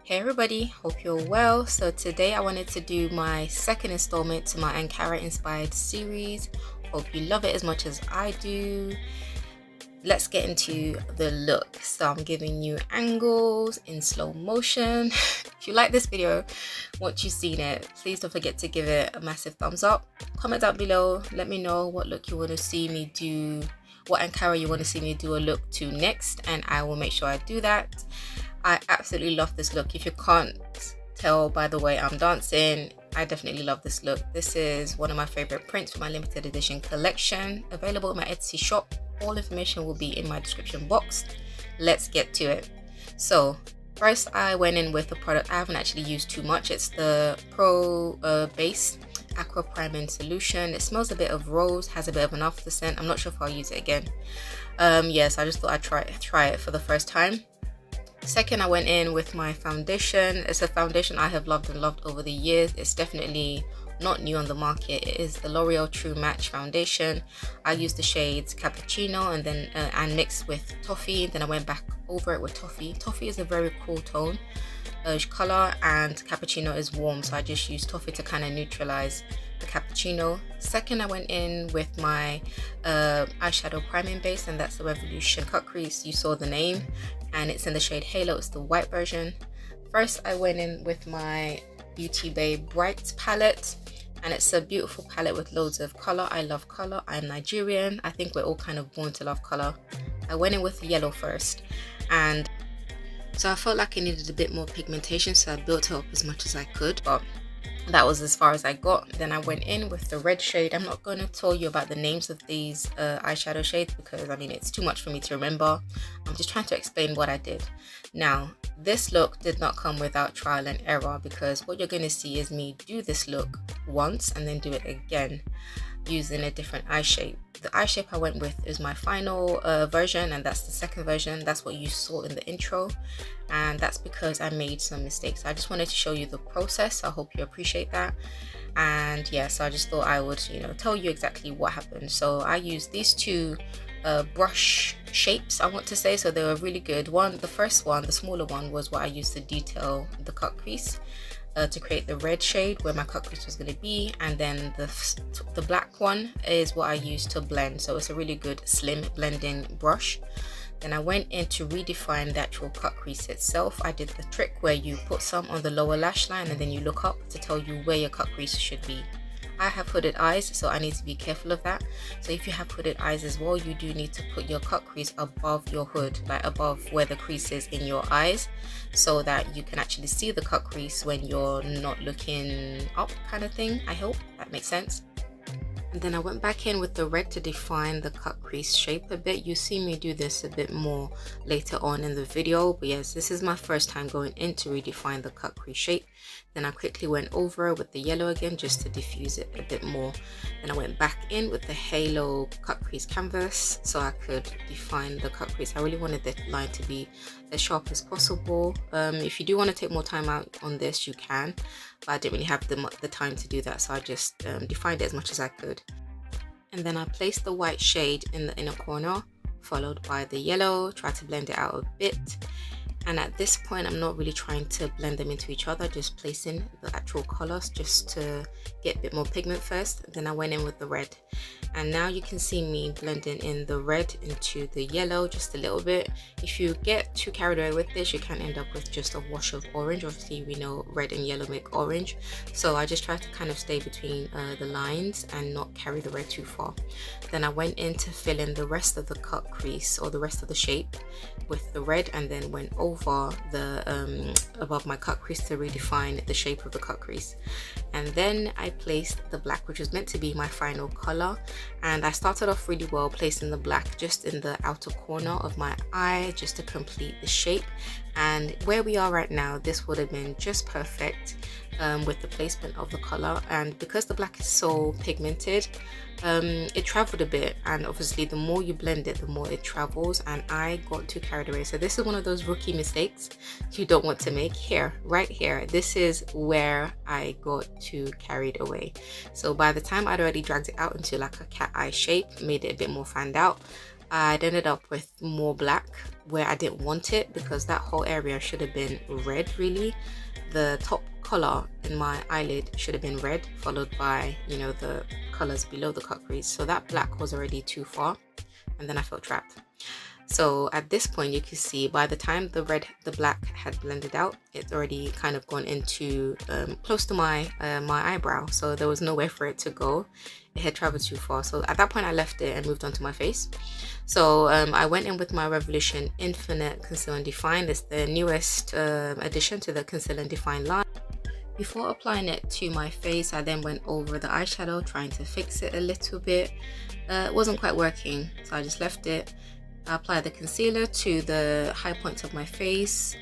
Hey everybody, hope you're well. So today I wanted to do my second installment to my Ankara inspired series. Hope you love it as much as I do. Let's get into the look. So I'm giving you angles in slow motion. If you like this video, once you've seen it, please don't forget to give it a massive thumbs up. Comment down below, let me know what look you want to see me do, what Ankara you want to see me do a look to next, and I will make sure I do that. I absolutely love this look. If you can't tell by the way I'm dancing, I definitely love this look. This is one of my favorite prints for my limited edition collection, available in my Etsy shop. All information will be in my description box. Let's get to it. So first I went in with a product I haven't actually used too much. It's the Pro Base Aqua Priming Solution. It smells a bit of rose, has a bit of an after scent. I'm not sure if I'll use it again. Yes, I just thought I'd try it for the first time. Second, I went in with my foundation. It's a foundation I have loved and loved over the years. It's definitely not new on the market. It is the L'Oreal True Match foundation. I used the shades Cappuccino and then and mixed with Toffee. Then I went back over it with Toffee. Toffee is a very cool tone color, and Cappuccino is warm, so I just used Toffee to kind of neutralize the Cappuccino. Second, I went in with my eyeshadow priming base, and that's the Revolution Cut Crease. You saw the name, and it's in the shade Halo. It's the white version. First, I went in with my Beauty Bay Bright palette, and it's a beautiful palette with loads of color. I love color. I'm Nigerian. I think we're all kind of born to love color. I went in with yellow first, and so I felt like I needed a bit more pigmentation, so I built it up as much as I could, but that was as far as I got. Then I went in with the red shade. I'm not going to tell you about the names of these eyeshadow shades because I mean it's too much for me to remember. I'm just trying to explain what I did. Now, this look did not come without trial and error, because what you're going to see is me do this look once and then do it again using a different eye shape. The eye shape I went with is my final version, and that's the second version. That's what you saw in the intro, and that's because I made some mistakes. I just wanted to show you the process. I hope you appreciate that. And yeah, so I just thought I would, tell you exactly what happened. So I used these two brush shapes, I want to say. So they were really good. The first one, the smaller one, was what I used to detail the cut crease, to create the red shade where my cut crease was going to be, and then the black one is what I used to blend. So it's a really good slim blending brush. Then I went in to redefine the actual cut crease itself. I did the trick where you put some on the lower lash line and then you look up to tell you where your cut crease should be. I have hooded eyes, so I need to be careful of that. So if you have hooded eyes as well, you do need to put your cut crease above your hood, like above where the crease is in your eyes, so that you can actually see the cut crease when you're not looking up, kind of thing. I hope that makes sense. And then I went back in with the red to define the cut crease shape a bit. You see me do this a bit more later on in the video, but yes, this is my first time going in to redefine the cut crease shape. Then I quickly went over with the yellow again just to diffuse it a bit more. Then I went back in with the Halo cut crease canvas so I could define the cut crease. I really wanted the line to be as sharp as possible. If you do want to take more time out on this, you can, but I didn't really have the time to do that, so I just defined it as much as I could. And then I placed the white shade in the inner corner, followed by the yellow. Try to blend it out a bit. And at this point, I'm not really trying to blend them into each other, just placing the actual colors just to get a bit more pigment first. Then I went in with the red, and now you can see me blending in the red into the yellow just a little bit. If you get too carried away with this, you can end up with just a wash of orange. Obviously we know red and yellow make orange, so I just try to kind of stay between the lines and not carry the red too far. Then I went in to fill in the rest of the cut crease, or the rest of the shape, with the red, and then went over the above my cut crease to redefine the shape of the cut crease. And then I placed the black, which was meant to be my final color, and I started off really well placing the black just in the outer corner of my eye just to complete the shape. And where we are right now, this would have been just perfect with the placement of the color. And because the black is so pigmented, it traveled a bit, and obviously the more you blend it, the more it travels, and I got too carried away. So this is one of those rookie mistakes you don't want to make. Here, right here, this is where I got too carried away. So by the time I'd already dragged it out into like a cat eye shape, made it a bit more fanned out, I'd ended up with more black where I didn't want it, because that whole area should have been red really. The top color in my eyelid should have been red, followed by, you know, the colors below the cut crease. So that black was already too far, and then I felt trapped. So at this point, you can see by the time the black had blended out, it's already kind of gone into close to my eyebrow. So there was nowhere for it to go. It had traveled too far. So at that point, I left it and moved on to my face. So I went in with my Revolution Infinite Conceal and Define. It's the newest addition to the Conceal and Define line. Before applying it to my face, I then went over the eyeshadow, trying to fix it a little bit. It wasn't quite working, so I just left it. I applied the concealer to the high points of my face,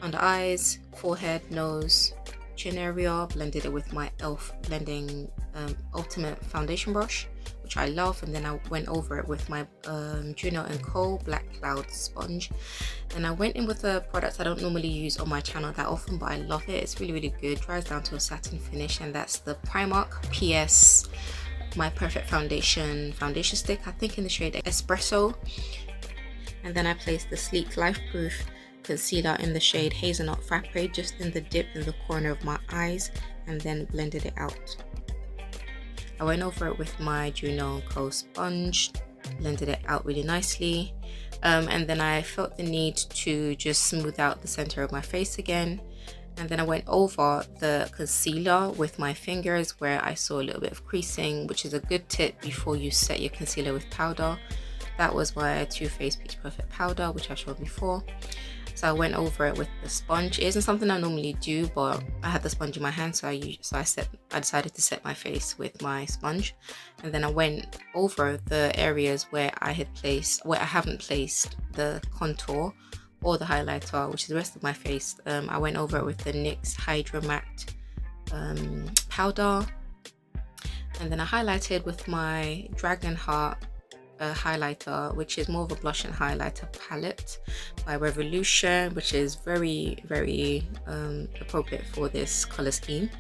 under eyes, forehead, nose, chin area. Blended it with my e.l.f. blending ultimate foundation brush, which I love, and then I went over it with my Juno & Co. Black Cloud sponge. And I went in with a product I don't normally use on my channel that often, but I love it. It's really, really good. Dries down to a satin finish, and that's the Primark PS My Perfect Foundation stick, I think in the shade Espresso. And then I placed the Sleek Life Proof concealer in the shade Hazelnut Frappe just in the dip in the corner of my eyes, and then blended it out. I went over it with my Juno & Co. sponge, blended it out really nicely, and then I felt the need to just smooth out the center of my face again. And then I went over the concealer with my fingers where I saw a little bit of creasing, which is a good tip before you set your concealer with powder. That was my Too Faced Peach Perfect powder, which I showed before. So I went over it with the sponge. It isn't something I normally do, but I had the sponge in my hand, so I decided to set my face with my sponge. And then I went over the areas where I haven't placed the contour or the highlighter, which is the rest of my face. I went over it with the NYX Hydra Matte powder, and then I highlighted with my Dragon Heart highlighter, which is more of a blush and highlighter palette by Revolution, which is very, very appropriate for this color scheme.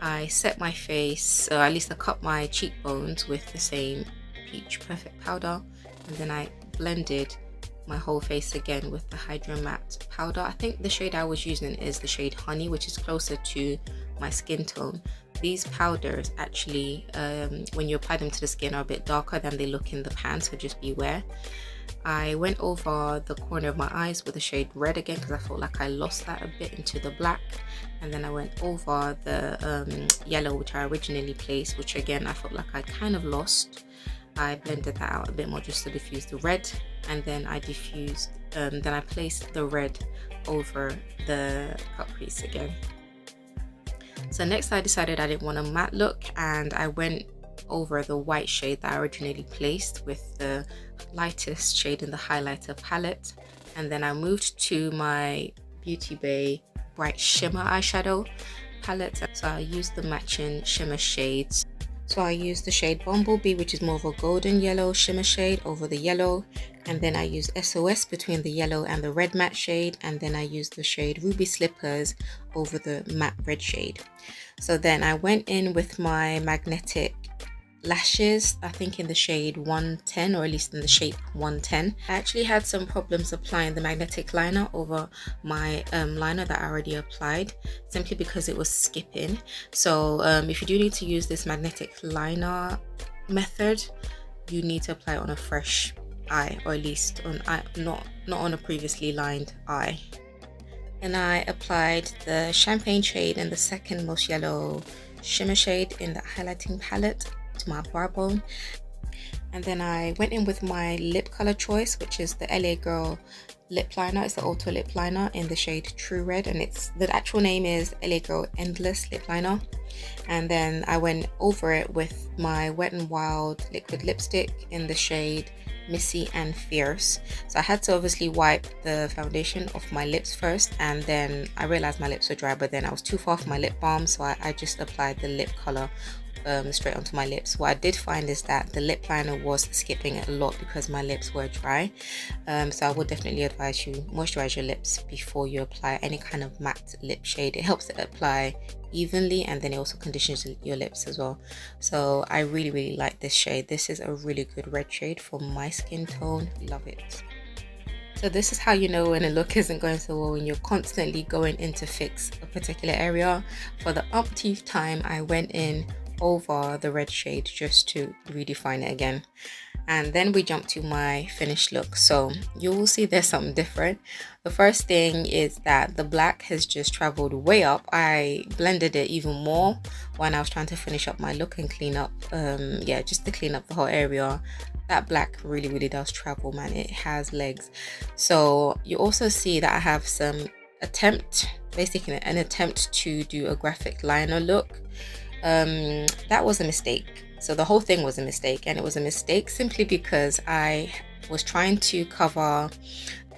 I set my face, so at least I cut my cheekbones with the same Peach Perfect powder, and then I blended my whole face again with the Hydra Matte powder. I think the shade I was using is the shade Honey, which is closer to my skin tone. These powders actually, when you apply them to the skin, are a bit darker than they look in the pan, so just beware. I went over the corner of my eyes with the shade Red again, because I felt like I lost that a bit into the black. And then I went over the yellow, which I originally placed, which again I felt like I kind of lost. I blended that out a bit more just to diffuse the red, and then I placed the red over the cut crease again. So next I decided I didn't want a matte look, and I went over the white shade that I originally placed with the lightest shade in the highlighter palette, and then I moved to my Beauty Bay Bright Shimmer eyeshadow palette. So I used the matching shimmer shades. So I used the shade Bumblebee, which is more of a golden yellow shimmer shade, over the yellow, and then I used SOS between the yellow and the red matte shade, and then I used the shade Ruby Slippers over the matte red shade. So then I went in with my magnetic lashes, I think in the shade 110, or at least in the shape 110. I actually had some problems applying the magnetic liner over my liner that I already applied, simply because it was skipping. So if you do need to use this magnetic liner method, you need to apply it on a fresh eye, or at least on not on a previously lined eye. And I applied the champagne shade and the second most yellow shimmer shade in the highlighting palette to my brow bone. And then I went in with my lip color choice, which is the LA Girl lip liner. It's the Ultra lip liner in the shade True Red, and the actual name is LA Girl Endless lip liner. And then I went over it with my Wet n Wild liquid lipstick in the shade Missy and Fierce. So I had to obviously wipe the foundation off my lips first, and then I realized my lips were dry, but then I was too far from my lip balm, so I just applied the lip color straight onto my lips. What I did find is that the lip liner was skipping a lot because my lips were dry, so I would definitely advise you moisturize your lips before you apply any kind of matte lip shade. It helps it apply evenly, and then it also conditions your lips as well. So I really like this shade. This is a really good red shade for my skin tone. Love it. So this is how you know when a look isn't going so well, when you're constantly going in to fix a particular area. For the umpteenth time, I went in over the red shade just to redefine it again. And then we jump to my finished look. So you will see there's something different. The first thing is that the black has just traveled way up. I blended it even more when I was trying to finish up my look and clean up, yeah, just to clean up the whole area. That black really does travel, man. It has legs. So you also see that I have some basically an attempt to do a graphic liner look. That was a mistake. So the whole thing was a mistake, and it was a mistake simply because I was trying to cover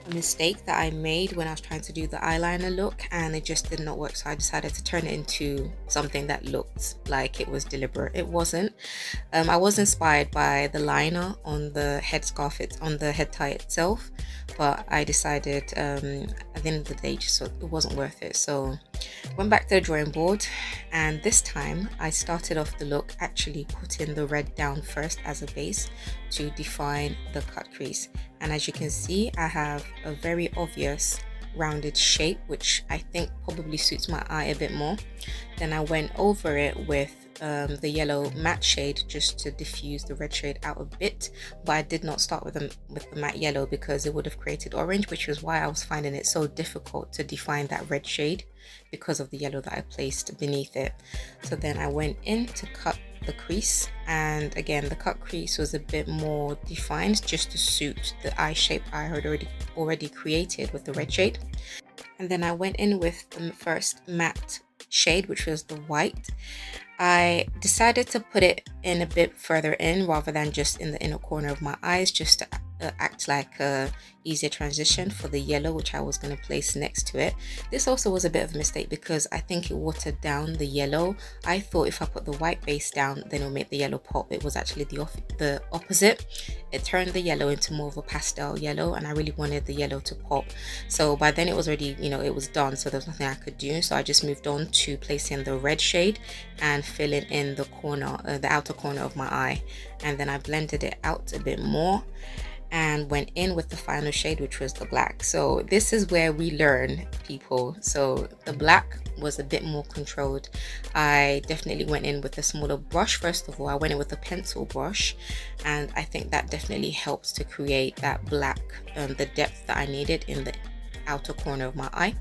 a mistake that I made when I was trying to do the eyeliner look, and it just did not work. So I decided to turn it into something that looked like it was deliberate. It wasn't. I was inspired by the liner on the headscarf, on the head tie itself, but I decided at the end of the day just it wasn't worth it. So went back to the drawing board, and this time I started off the look actually putting the red down first as a base to define the cut crease. And as you can see, I have a very obvious rounded shape, which I think probably suits my eye a bit more. Then I went over it with the yellow matte shade just to diffuse the red shade out a bit, but I did not start with the matte yellow because it would have created orange, which was why I was finding it so difficult to define that red shade because of the yellow that I placed beneath it. So then I went in to cut the crease, and again the cut crease was a bit more defined just to suit the eye shape I had already created with the red shade. And then I went in with the first matte shade, which was the white. I decided to put it in a bit further in rather than just in the inner corner of my eyes, just to act like a easier transition for the yellow, which I was going to place next to it. This also was a bit of a mistake because I think it watered down the yellow. I thought if I put the white base down, then it would make the yellow pop. It was actually the opposite. It turned the yellow into more of a pastel yellow, and I really wanted the yellow to pop. So by then it was already, it was done, so there was nothing I could do. So I just moved on to placing the red shade and filling in the corner, the outer corner of my eye, and then I blended it out a bit more and went in with the final shade, which was the black. So this is where we learn, people. So the black was a bit more controlled. I definitely went in with a smaller brush. First of all, I went in with a pencil brush, and I think that definitely helps to create that black, the depth that I needed in the outer corner of my eye.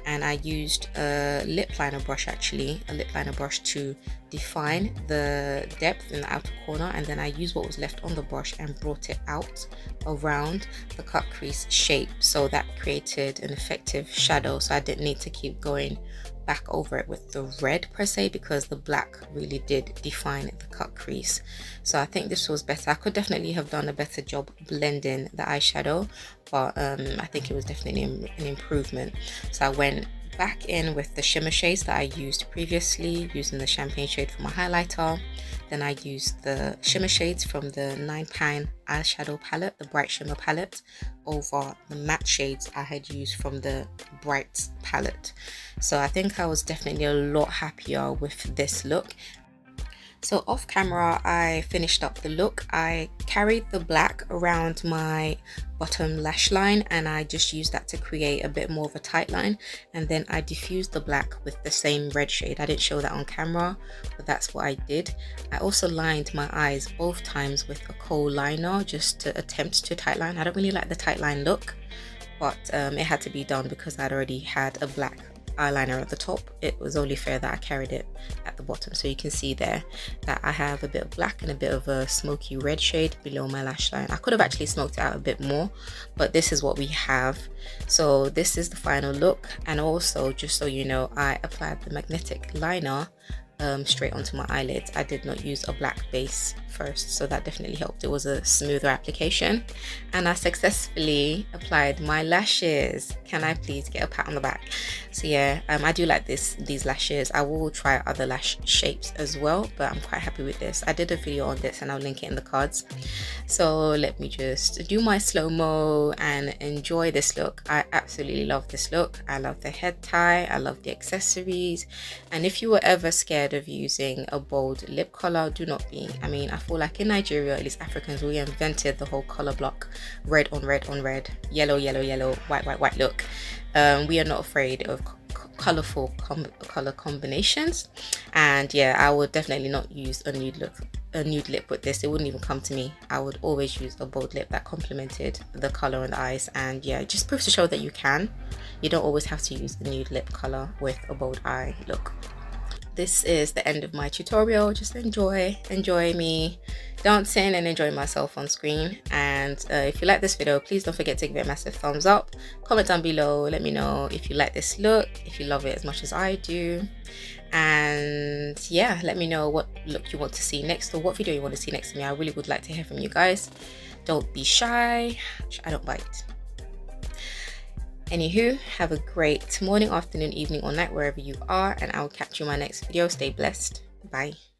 And I used a lip liner brush, to define the depth in the outer corner, and then I used what was left on the brush and brought it out around the cut crease shape, so that created an effective shadow. So I didn't need to keep going back over it with the red per se, because the black really did define the cut crease. So I think this was better. I could definitely have done a better job blending the eyeshadow, but I think it was definitely an improvement. So I went back in with the shimmer shades that I used previously, using the champagne shade for my highlighter. Then I used the shimmer shades from the 9 eyeshadow palette, the bright shimmer palette, over the matte shades I had used from the bright palette. So I think I was definitely a lot happier with this look. So off camera, I finished up the look. I carried the black around my bottom lash line, and I just used that to create a bit more of a tight line, and then I diffused the black with the same red shade. I didn't show that on camera, but that's what I did. I also lined my eyes both times with a kohl liner just to attempt to tight line. I don't really like the tight line look, but it had to be done because I'd already had a black eyeliner at the top. It was only fair that I carried it at the bottom. So you can see there that I have a bit of black and a bit of a smoky red shade below my lash line. I could have actually smoked it out a bit more, but this is what we have. So this is the final look. And also, just so you know, I applied the magnetic liner straight onto my eyelids. I did not use a black base first, so that definitely helped. It was a smoother application, and I successfully applied my lashes. Can I please get a pat on the back? So yeah, I do like these lashes. I will try other lash shapes as well, but I'm quite happy with this. I did a video on this and I'll link it in the cards. So let me just do my slow-mo and enjoy this look. I absolutely love this look. I love the head tie, I love the accessories, and if you were ever scared of using a bold lip color, do not be. I mean, I feel like in Nigeria, at least Africans, we invented the whole color block, red on red on red, yellow yellow yellow, white white white look. We are not afraid of colorful color combinations, and yeah, I would definitely not use a nude lip with this. It wouldn't even come to me. I would always use a bold lip that complemented the color in the eyes. And yeah, it just proves to show that you don't always have to use a nude lip color with a bold eye look. This is the end of my tutorial. Just enjoy me dancing and enjoying myself on screen. And if you like this video, please don't forget to give it a massive thumbs up. Comment down below, let me know if you like this look, if you love it as much as I do. And yeah, let me know what look you want to see next, or what video you want to see next to me. I really would like to hear from you guys. Don't be shy. I don't bite. Anywho, have a great morning, afternoon, evening, or night wherever you are, and I will catch you in my next video. Stay blessed. Bye.